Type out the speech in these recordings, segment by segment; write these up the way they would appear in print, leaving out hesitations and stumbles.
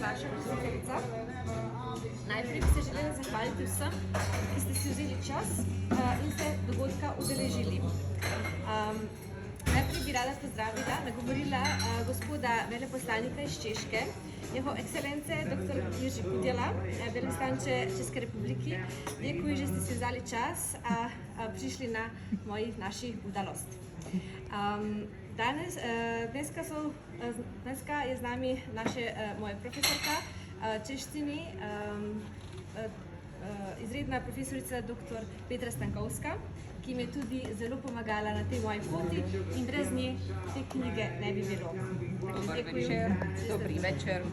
vaša gostiteljica. Najprej bi se želela zahvaliti vsem, ki ste si vzeli čas in se dogodka udeležili. Najprej bi rada pozdravila, nagovorila gospoda veleposlanika iz Češke, jeho ekscelence dr. Jiří Kudela, velvyslanče České republiky. Děkuji, že ste si vzali čas a prišli na naši udalost. Dneska je z nami moja profesorka češtiny, izredna profesorica dr. Petra Stankovska, ki mi je tudi zelo pomagala na tej moji poti in brez nje te knjige ne bi bilo. Dobri večer.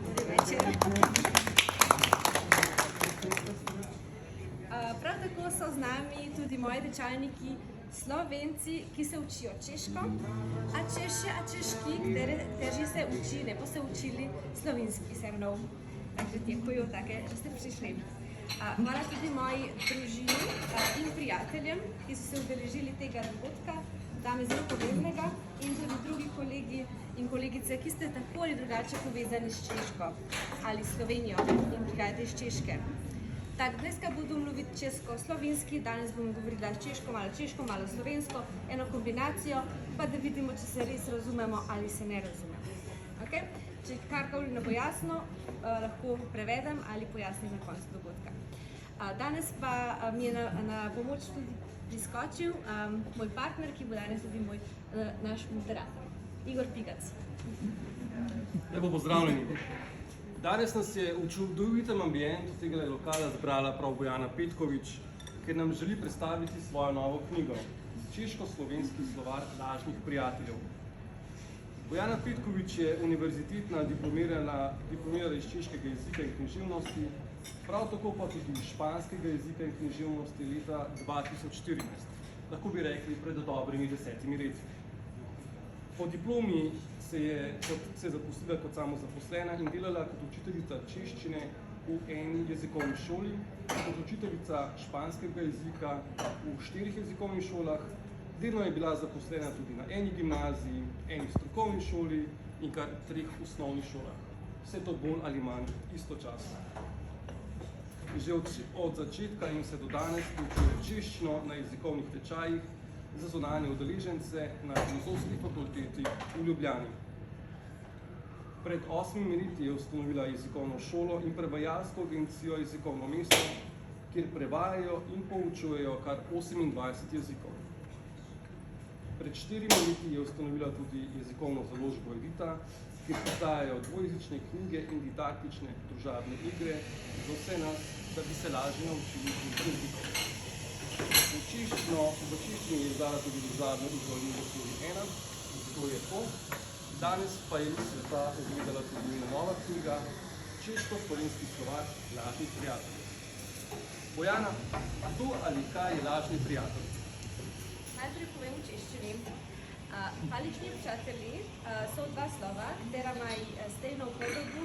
Prav tako so z nami tudi moji tečajniki Slovenci, ki se učijo češko, a češki, kteří se učí nebo se učili slovenski se mnou. Takže děkuju také, že ste prišli. Hvala tudi moji družini in prijateljem, ki so se udeležili tega dogodka, dame zelo pomembnega, in tudi drugi kolegi in kolegice, ki ste tako ali drugače povezani s Češko ali Slovenijo in prihajate iz Češke. Tak, dneska budu mluvit česko-slovenski, danes bom govorila češko, malo slovensko, eno kombinacijo, pa da vidimo, če se res razumemo ali se ne razumemo. Okay? Če karkoli ne bo jasno, lahko prevedem ali pojasnim na koncu dogodka. Danes pa mi je na pomoč tudi priskočil moj partner, ki bo danes tudi naš moderator, Igor Pigac. Lepo pozdravljeni. Danes nas je v čudovitem ambientu tega lokala zbrala prav Bojana Petković, ker nam želi predstaviti svojo novo knjigo Češko-slovenski slovar lažnih prijateljev. Bojana Petković je univerzitetna diplomirala iz češkega jezika in književnosti, prav tako pa tudi iz španskega jezika in književnosti leta 2014. Lahko bi rekli pred dobrimi 10 leti. Po diplomi se je zaposlila kot samozaposlena in delala kot učiteljica češčine v eni jezikovni šoli, kot učiteljica španskega jezika v 4 jezikovnih šolah. Delno je bila zaposlena tudi na eni gimnaziji, eni strokovni šoli in kar 3 osnovnih šolah. Vse to bolj ali manj istočasno. Že od začetka in se do danes učuje češčino na jezikovnih tečajih za zunanje udeležence na Filozofski fakulteti v Ljubljani. Pred 8 leti je ustanovila jezikovno šolo in prevajalsko agencijo Jezikovno mesto, kjer prevajajo in poučujejo kar 28 jezikov. Pred 4 leti je ustanovila tudi jezikovno založbo Edita, kjer izdajajo dvojezične knjige in didaktične družabne igre za vse nas, da bi se lažje naučili jezikov. V češčini je izdala tudi družabno igro Ljubosledi 1, to je to. Danes pa je sveta ogledala tudi njena nova knjiga Češko-slovenski slovar lažnih prijateljev. Bojana, kdo ali kaj je lažni prijatelj? Najprej povem v češčini. Hvalični prijatelji so dva slova, katera mají stejnou podobu,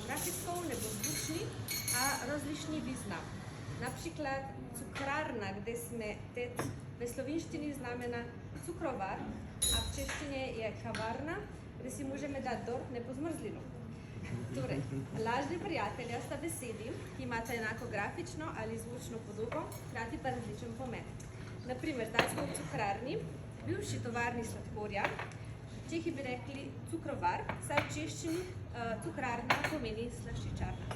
grafickou nebo zvučný a rozlišný význam. Například cukrárna, kde jsme teď ve slovenštini znamená cukrovar a v češtině je kavárna, kde si můžeme dát dort nebo zmrzlinu. Torej, lažni prijatelja sta besedi, ki imata enako grafično ali zvučno podobo, hkrati pa različen pomen. Naprimer, zdaj smo v cukrarni, bivši tovarni sladkorja, Čehi bi rekli cukrovar, saj v češčini cukrarna pomeni slaščičarna.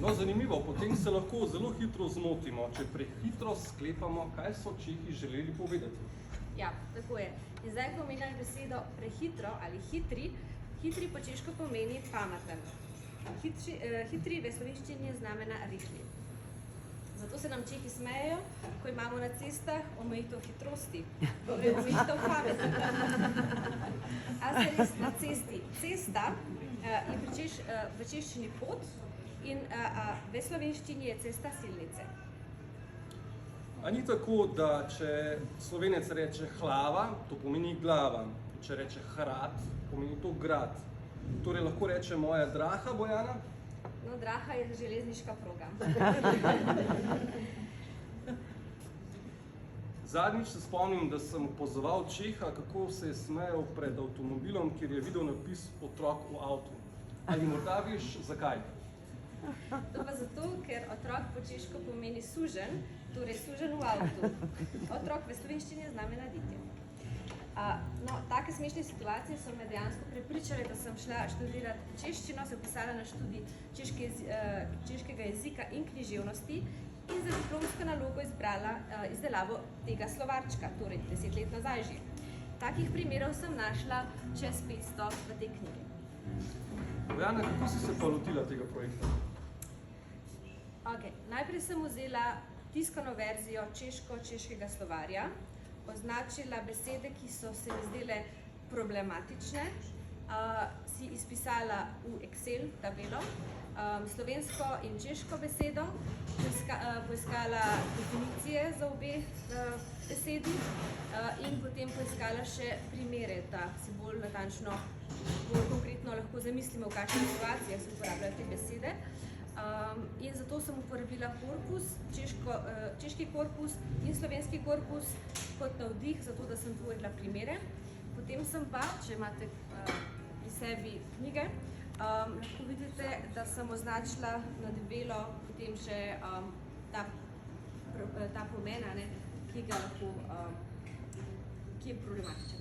No, zanimivo, potem se lahko zelo hitro zmotimo, če prehitro sklepamo, kaj so Čehi želeli povedati. Ja, tako je. In zdaj, ko omenjaš besedo prehitro ali hitri, hitri po češko pomeni pameten. Hitri v slovenščini znamená rihli. Zato se nam Čehi smejejo, ko imamo na cestah omejitev hitrosti, torej omejitev pameti. A se res na cesti. Cesta je v češčini pot in v slovenščini je cesta silnice. A ni tako, da če Slovenec reče hlava, to pomeni glava, če reče hrad, pomeni to grad. Torej lahko reče moja draha, Bojana? No, draha je železniška proga. Zadnjič se spomnim, da sem opazoval Čeha, kako se je smejal pred avtomobilom, kjer je videl napis otrok v avtu. Ali morda veš, zakaj? To pa zato, ker otrok po češko pomeni suženj, torej suženj v avtu. Otrok v slovenščini znamená dítě. No, take smešne situacije so me dejansko prepričale, da sem šla študirati češčino, se upisala na študij češkega jezika in književnosti in za diplomsko nalogo izbrala izdelavo tega slovarčka, torej 10 let nazaj že. Takih primerov sem našla čez 500 v tej knjigi. Bojana, kako si se pa lotila tega projekta? Najprej sem vzela tiskano verzijo češkega slovarja, označila besede, ki so se mi zdele problematične, si izpisala v Excel tabelo, slovensko in češko besedo, poiskala definicije za obe besedi in potem poiskala še primere, da si bolj natančno, bolj konkretno lahko zamislimo, v kakšnih situacijah se uporabljajo te besede. In zato sem uporabila korpus, češki korpus in slovenski korpus kot navdih, zato da sem tvorila primere. Potem sem pa, če imate pri sebi knjige, lahko vidite, da sem označila na debelo potem še ta pomen, ki ga lahko, ki je problematičen.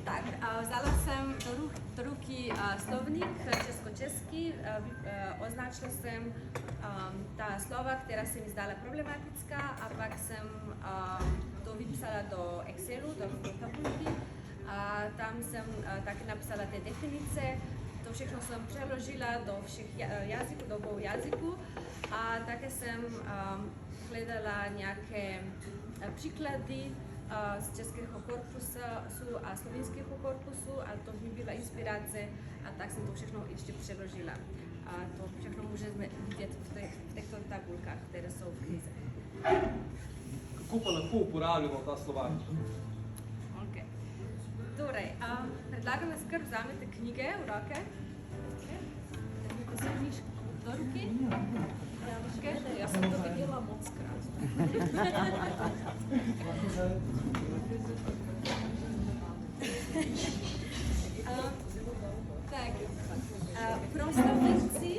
Tak, vzala sem do ruky slovník česko-český, označila jsem ta slova, která se mi zdala problematická, a pak jsem to vypsala do Excelu, do tabulky, a tam jsem taky napsala ty definice. To všechno jsem přeložila do všech jazyků, do obou jazyků, a také jsem hledala nějaké příklady z českého korpusu a slovenského korpusu, a to mi byla inspirace, a tak jsem to všechno ještě přeložila. A to všechno můžeme vidět v těchto tabulkách, které jsou v knize. Kako pa lahko uporabljamo ta slovarč? Okay. Torej, predlagam, da skrb vzamete knjige v roke. Vzemite knjižko do ruky. Ja sem to videla moc krat. Prav Slovenci,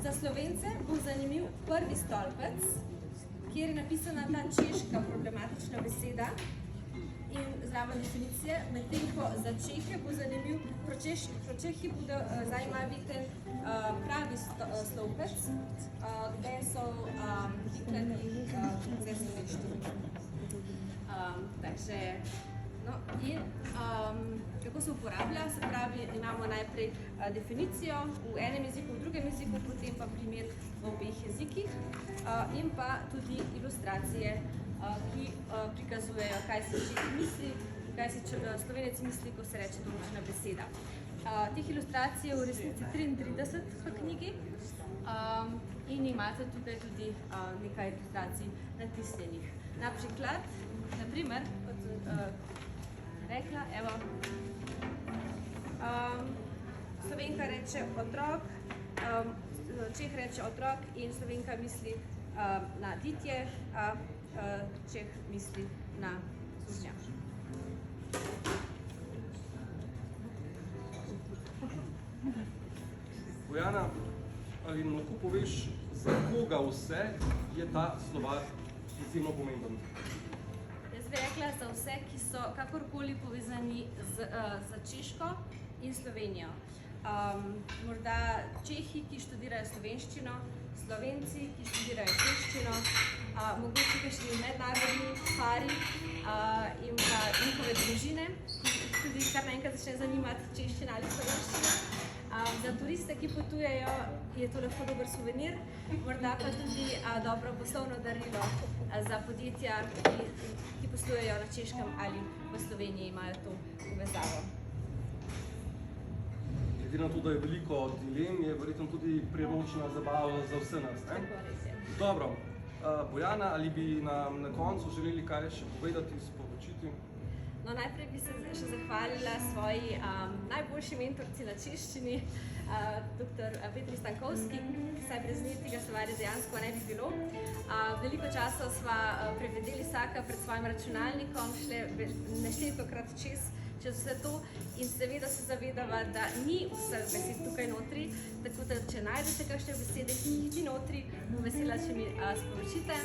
za Slovence bo zanimiv prvi stolpec, kjer je napisana ta češka problematična beseda in zraven definicije, medtem ko za Čehe bo zanimiv, pro Čehi bude zajímavý ten pravi stolpec, kde so výklady ze slovenštiny. Takže, no in kako se uporablja, se pravi, imamo najprej definicijo v enem jeziku, v drugem jeziku, potem pa primer v obeh jezikih in pa tudi ilustracije, ki prikazujejo, kaj si Čeh misli, kaj si Slovenec misli, ko se reče določena beseda. Teh ilustracij je v resnici 33 v knjigi in imate tukaj tudi nekaj ilustracij natisnjenih. Naprimer, kot rekla, evo, Slovenka reče otrok, Čeh reče otrok in Slovenka misli na dítě, a Čeh misli na sužnja. Bojana, ali nam lahko poveš, za koga vse je ta slovar izjemno pomemben? Jaz bi rekla za vse, ki so kakorkoli povezani z Češko in Slovenijo. Morda Čehi, ki študirajo slovenščino, Slovenci, ki študirajo češčino, mogoče kakšni mednarodni pari in pa njihove družine, ki tudi kar naenkrat začne zanimati češčina ali slovenščina. Za turiste, ki potujejo, je to lahko dober suvenir, morda pa tudi dobro poslovno darilo za podjetja, ki poslujejo na Češkem ali v Sloveniji, imajo to povezavo. Glede na to, da je veliko dilem, je verjetno tudi priročna zabava za vse nas, ne? Tako res je. Dobro. Bojana, ali bi nam na koncu želeli kaj še povedati, sporočiti? No, najprej bi se še zahvalila svoji najboljši mentorci na češčini, dr. Petri Stankovski, saj brez nje tega slovarja dejansko ne bi bilo. Veliko časa sva prevedeli vsaka pred svojim računalnikom, šle neštetokrat čez čez vse to in seveda se zavedava, da ni vseh besed tukaj notri, tako da če najdete kakšne besede, ki jih ni notri, bom vesela, če mi sporočite.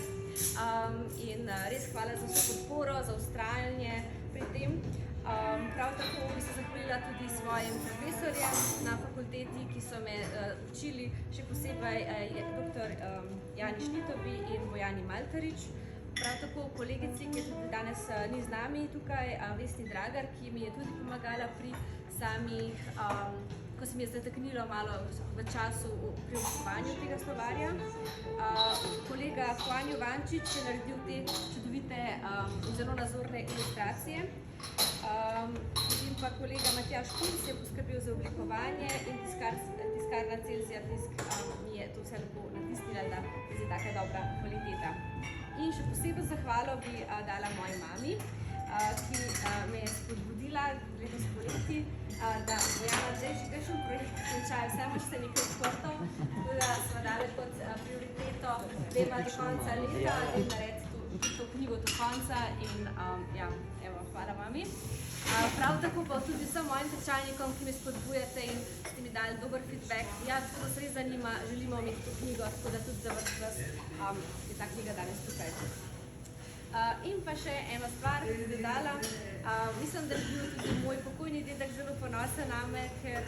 In res hvala za vso podporo, za vztrajanje pri tem. Prav tako bi se zahvalila tudi svojim profesorjem na fakulteti, ki so me učili, še posebej dr. Jani Šnitovi in Bojani Maltarič. Prav tako kolegici, ki tudi danes ni z nami tukaj, Vesni Dragar, ki mi je tudi pomagala pri samih, ko se mi je zataknilo malo v času pri oblikovanju tega slovarja. Kolega Juan Jovančič je naredil te čudovite in zelo nazorne ilustracije. In pa kolega Matjaž Kunc je poskrbel za oblikovanje in tiskarna Celzija Tisk mi je to vse lepo natisnila, da je taka dobra kvaliteta. In še posebej zahvalo bi dala moji mami, ki me je spodbudila letos poleti, da Bojana, zdaj že kakšen projekt končajo, vse imaš se nekaj odprto, tako da smo dali kot prioriteto, da ima do konca leta, da narediti to knjigo do konca in ja, evo, hvala mami. Prav tako pa tudi vsem mojim tečajnikom, ki me spodbujate in ste mi dali dober feedback. Ja, to nas res zanima, želimo imeti to knjigo, tako da tudi za vas je ta knjiga danes tukaj. In pa še ena stvar, ki bi dodala. Mislim, da je bil tudi moj pokojni dedek zelo ponosen name, ker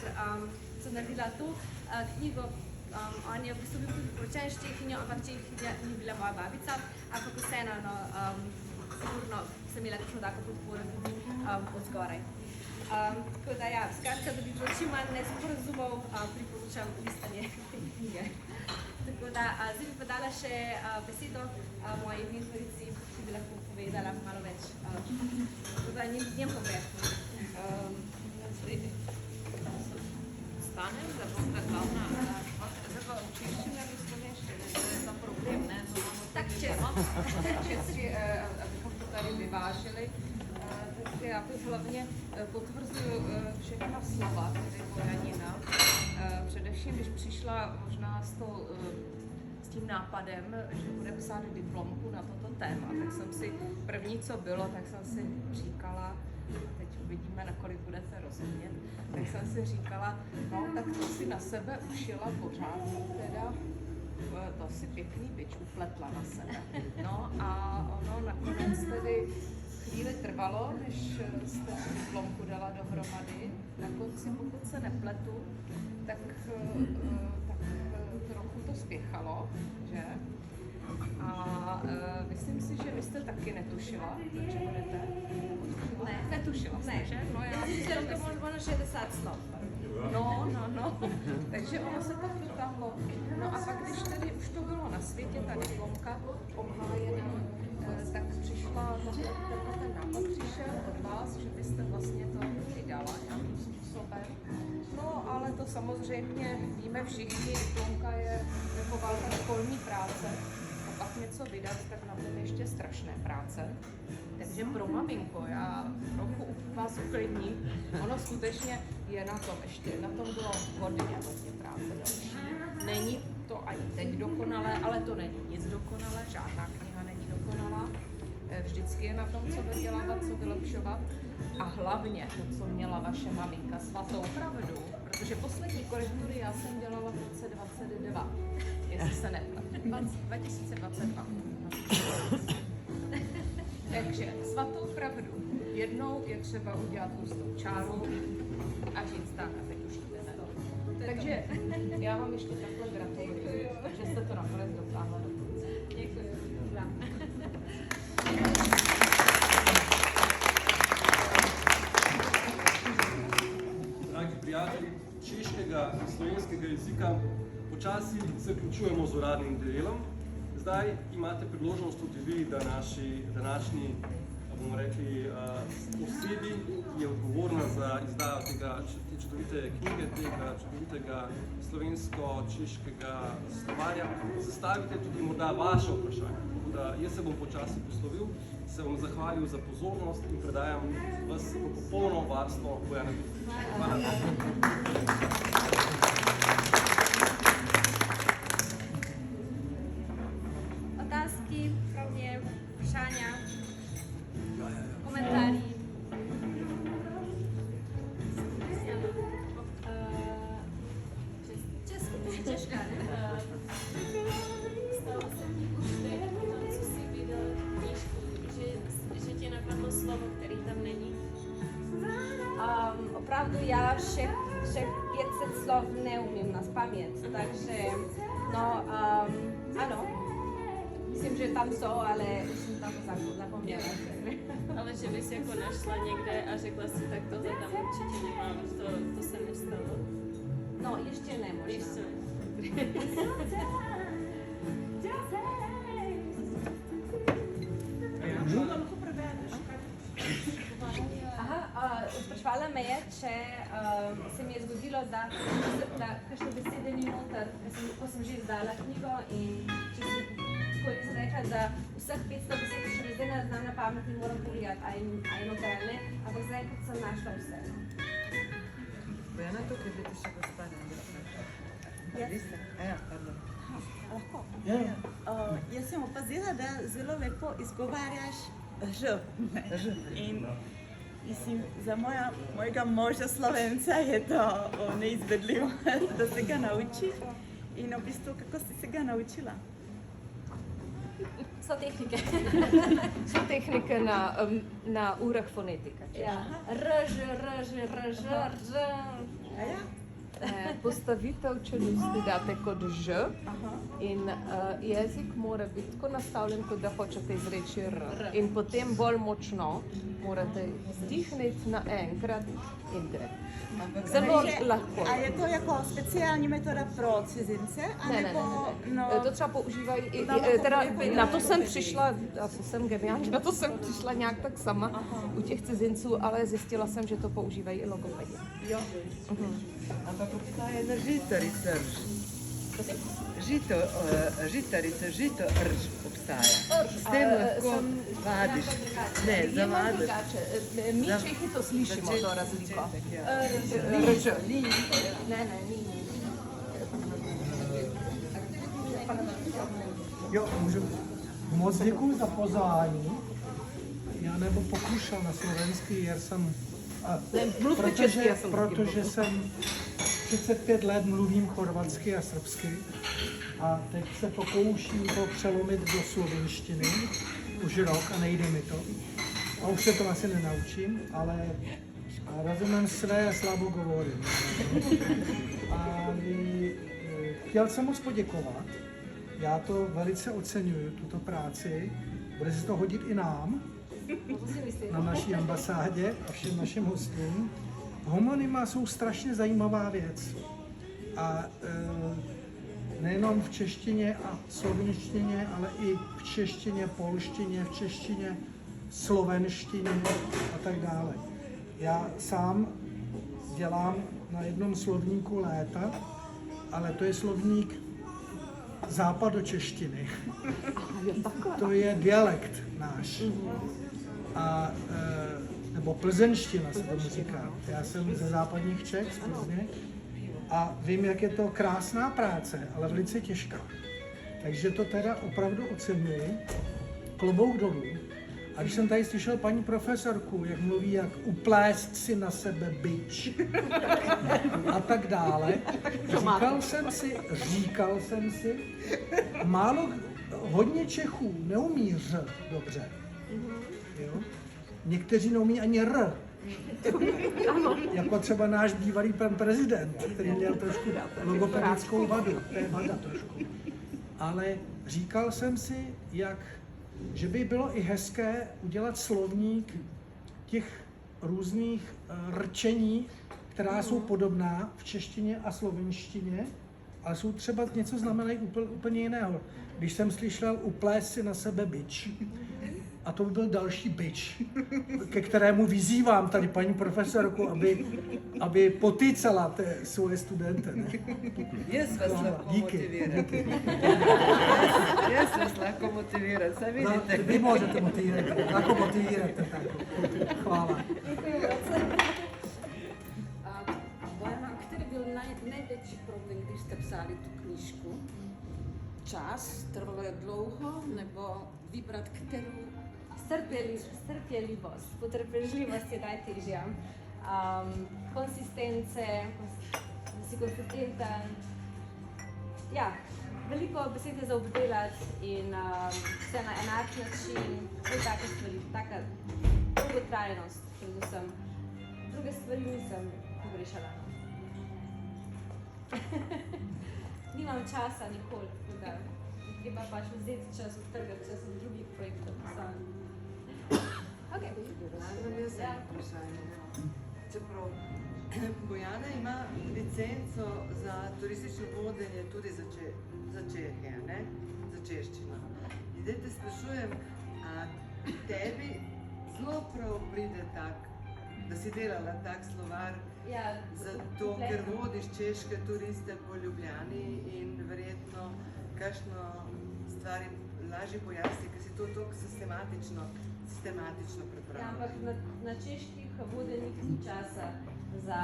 sem naredila to knjigo. On je v bistvu bil tudi poročen s Čehinjo, ampak Čehinja ni bila moja babica, ampak vseeno, sigurno sem imela kakšno tako podporo tudi od zgoraj. Tako da ja, skratka, da bi bilo čim manj nesporazumov, priporočam listanje te knjige. Tako da zdaj bi pa dala še besedo moji mentorici, ki bi lahko povedala malo več. Tako da njem povem. Stanem, da bom ta glavna zdaj pa učeščina ali slovenščina, to je za problem, ne? Tak čez. Abychom to tady vyvážili, tak já bych hlavně potvrzuji všechna slova, tedy Bojanina. Především, když přišla možná s tím nápadem, že bude psát diplomku na toto téma, tak jsem si, první co bylo, tak jsem si říkala, teď uvidíme, nakolik budete rozumět, tak jsem si říkala, no tak to si na sebe ušila pořádně teda, to si pěkný bič upletla na sebe. No a ono nakonec tedy chvíli trvalo, než jste diplomku dala dohromady. Na konci, pokud se nepletu, tak trochu to spěchalo, že? A myslím si, že vy jste taky netušila, že budete? Ne. Netušila jste, že? No, já si myslím, že to bylo 60 slov. No. Takže ono se tak dotáhlo. No a pak, když tedy už to bylo na světě, ta diplomka obhájená, tak přišla, ten nápad přišel od vás, že byste vlastně to vydala nějakým způsobem. No, ale to samozřejmě víme všichni, diplomka je jako velká školní práce. A pak něco vydat, tak na tom ještě strašné práce. Takže pro maminko, já trochu vás uklidním, ono skutečně je na tom ještě, na tom bylo hodně práce další. Není to ani teď dokonalé, ale to není nic dokonalé, žádná kniha není dokonalá. Vždycky je na tom, co dodělávat, co vylepšovat. A hlavně to, co měla vaše maminka, svatou pravdu, protože poslední korektury já jsem dělala v roce 2022, jestli se nepletu. 2022. Takže svatou pravdu. Jednou je třeba udělat hustou čáru a říct tak, a teď už to jde. Takže já vám ještě takhle gratuluji, že jste to nakonec dotáhla do konce. Děkuji. Dragi prijatelji češkega in slovenskega jezika, počasi se vključujemo z uradnim delom. Zdaj imate priložnost tudi vi, da naši današnji, bomo rekli, osebi, ki je odgovorna za izdajo te čudovite knjige, tega čudovitega slovensko-češkega slovarja, zastavite tudi morda vaše vprašanje. Tako da jaz se bom počasi poslovil, se bom zahvalil za pozornost in predajam vas v popolno varstvo Bojana Guzdiča. Hvala. Otázky pro mě, vprašanja, komentáři. ja še 500 slov ne umiem na spaměť, takže no, ano, myslím, že tam jsou, ale už jsem tam to zapomněla. Ale že bys jako našla někde a řekla si, tak tohle tam určitě nemám, to se nestalo. No, ještě ne možná. Ještě ne. Aha, spraševala me je, če se mi je zgodilo, da kakšne besede ni noter, ko sem že izdala knjigo in če sem rekla, da vseh 500 besed še zdaj ne znam na pamet in moram pogledati, a je noter ali ne, ampak zaenkrat sem našla vse. Bojana, tukaj bi ti še gospa ne Lista? Ja, pardon. Lahko? Jaz sem opazila, da zelo lepo izgovarjaš Ž. In mislim, za mojega moža Slovenca je to neizvedljivo, da se ga nauči. In v bistvu, kako si se ga naučila? So tehnike. So tehnike na urah fonetike. Ja. R, Ž. Postavitev čeljusti date kot Ž in jezik mora biti tako nastavljen, kot da hočete izreči R. In potem bolj močno morate izdihniti naenkrat in gre. Zelo lahko. A je to jako speciální metoda pro cizince? Ne. To třeba používají i, na to jsem přišla, asi jsem geniální, na to jsem přišla nějak tak sama u těch cizinců, ale zjistila jsem, že to používají i logopedi. Jo. Ampak obstaja ena žitarica rž. Žito rž obstaja. S tem lahko vadiš. Ne, zavadiš. Mi Čehi to slišimo, to razliko. Rž. Ne, ni. Jo, můžu. Moc děkuji za pozvání. Já nebo pokoušel na slovenský, jer jsem... protože jsem 35 let mluvím chorvatsky a srbsky a teď se pokouším to přelomit do slovenštiny, už rok a nejde mi to. A už se to asi nenaučím, ale rozumím své, slabo govorím. A chtěl jsem moc poděkovat, já to velice oceňuju, tuto práci, bude se to hodit i nám, na naší ambasádě a všem našim hostům. Homonyma jsou strašně zajímavá věc. A nejenom v češtině a slovenštině, ale i v češtině, polštině, v češtině, slovenštině a tak dále. Já sám dělám na jednom slovníku léta, ale to je slovník západočeštiny. To je dialekt náš. A, nebo plzeňština se tomu říká. Já jsem ze západních Čech, z Plzně, a vím, jak je to krásná práce, ale velice těžká. Takže to teda opravdu oceňuji. Klobouk dolů. A když jsem tady slyšel paní profesorku, jak mluví, jak uplést si na sebe bič a tak dále, říkal jsem si, hodně Čechů neumí ř dobře. Jo? Někteří neumí ani r. Jako třeba náš bývalý pan prezident, který měl trošku logopedickou vadu. To je vada trošku. Ale říkal jsem si, že by bylo i hezké udělat slovník těch různých rčení, která jsou podobná v češtině a slovenštině, ale jsou třeba něco znamenají úplně jiného. Když jsem slyšel uplést si na sebe bič, a to by byl další bič, ke kterému vyzývám tady paní profesorku, aby potýcala svoje studenty. Ne? Jaz vas lahko motiviram. Jaz vas lahko motiviram, saj vidite. Vy můžete motivirati, lahko motivirate tako. Hvala. Bojana, který byl největší problém, když jste psali tu knížku? Čas, trvalo dlouho, nebo vybrat kterou? Strpeljivost, potrpežljivost je najtežja. Konsistence, da si konsistenten. Ja, veliko besed je za obdelati in vse na enak način, to je taka stvari, taka dolgotrajnost predvsem. Druge stvari nisem pogrešala. Nimam časa nikoli, tako da treba pač vzeti čas, odtrgati čas od drugih projektov. Okay. Imam jaz eno vprašanje. Čeprav Bojana ima licenco za turistično vodenje tudi za Čehe, ne? Za češčino. In zdaj te sprašujem, a tebi zelo prav pride tak, da si delala tak slovar, Ja, zato ker vodiš češke turiste po Ljubljani in verjetno kakšno stvari lažje pojasni, ker si to toliko sistematično Ja, pripravila. ampak na čeških vodenih ni časa za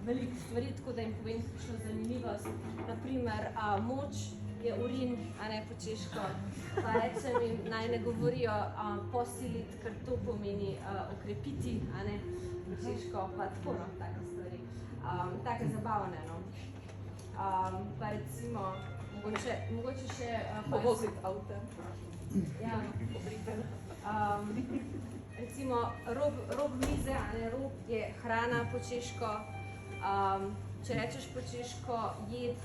veliko stvari, tako da jim povem kakšno zanimivost. Naprimer, moč je urin, a ne po češko. Pa rečem jim, naj ne govorijo posilit, ker to pomeni okrepiti, a ne po češko, pa tako, no, take stvari. Take zabavne, no. Pa recimo, mogoče še... Povoziti avte. Ja, recimo rob mize, a ne, rob je hrana po češko. Če rečeš po češko jed,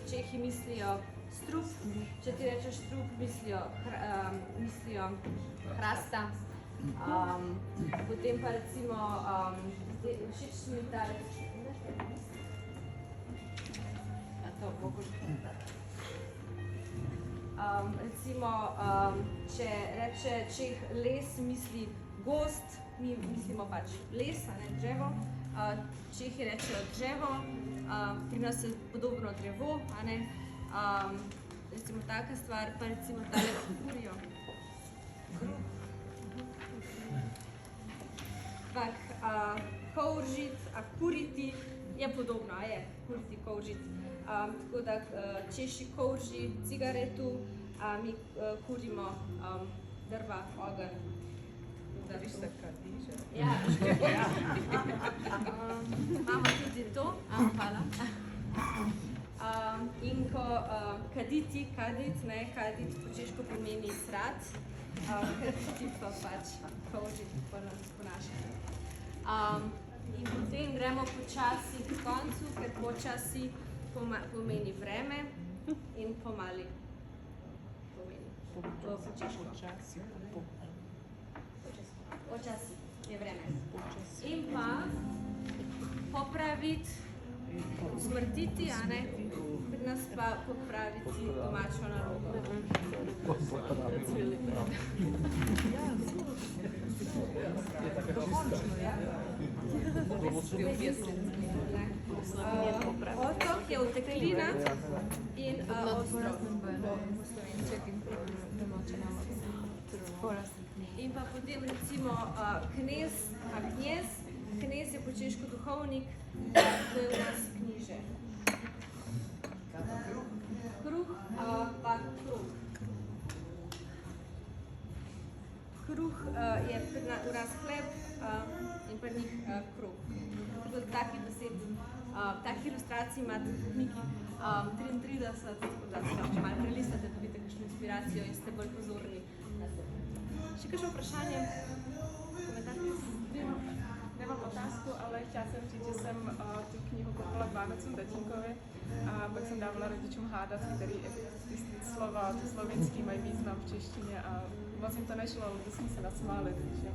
Čehi mislijo strup, če ti rečeš strup, mislijo hrasta. Potem pa recimo, všeč mi ta recimo, če reče Čeh les, misli gozd, mi mislimo pač les, a ne drzevo. Čehi rečejo drzevo, pri nas je podobno drevo, a ne. Recimo taka stvar, pa recimo tale kurijo. Ampak kovržit, kuriti je podobno, a je, kuriti, kovržit. Tako da Češi kovži cigaretu, mi kurimo drva, ogenj. Se kadiže. Ja, imamo tudi to, hvala. In ko kaditi, ne, kadit po češko pomeni srat, kaditi pa pač kovžiti po našem. In potem gremo počasi k koncu, ker počasi pomeni vreme in pomali pomeni po češko. Počasi je vreme. In pa popraviti, usmrtiti, a ne, pri nas pa popraviti domačo nalogo. Otok je uteklina in ostrov. In pa potem recimo knez, knez je po češko duhovnik, to je v nas knjiže. Kruh pa kruh. Kruh je v nas hleb in pri njih kruh. Tako da takih besed, takih ilustracij imate v knjigi 33, tako da se lahko malo prelistate, dobite kakšno inspiracijo in ste bolj pozorni na to. Še kakšno vprašanje? Komentar? Nemám otázku, ale chtěla jsem říct, že jsem tu knihu koupila k Vánocům tatínkovi a pak jsem dávala rodičům hádat, který ty slova, ty slovenský mají význam v češtině a moc jim to nešlo, ale to jsme se nasmáli, takže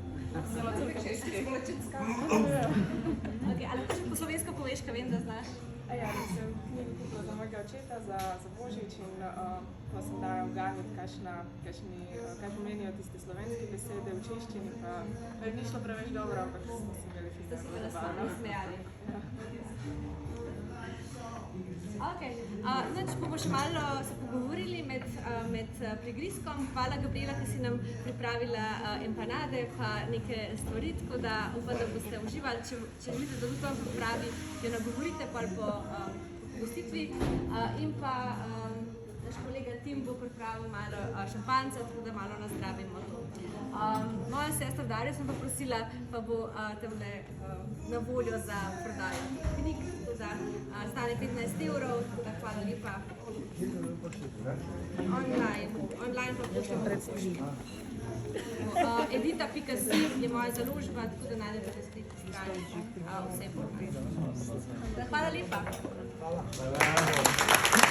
měla celkem úspěch. Okay, ale po slovensko poveš, kaj vem, da znaš? A já jsem knihu koupila za mojega očeta, za Božič in pa sem dajal ganjati, kaj pomenijo tiste slovenske besede v češtini, pa ni šlo preveč dobro, ampak smo se imeli Ste se bili nasmejali. Ok, znači bomo še malo se pogovorili med prigrizkom. Hvala Gabriela, ki si nam pripravila empanade pa neke stvari, tako da upam, da boste uživali. Če želite, da tudi vam pripravi, jo nagovorite pa po gostitvi. In pa naš kolega Tim bo pripravil malo šampanca, tako da malo nazdravimo to. Moja sestra Darja sem pa prosila, pa bo tamle na voljo za prodajo knjig, tako da stane 15 €, tako da hvala lepa. Online pa pošljamo predstavljamo. Edita.si je moja založba, tako da najdete na spletni strani vse informacije. Hvala lepa. Hvala.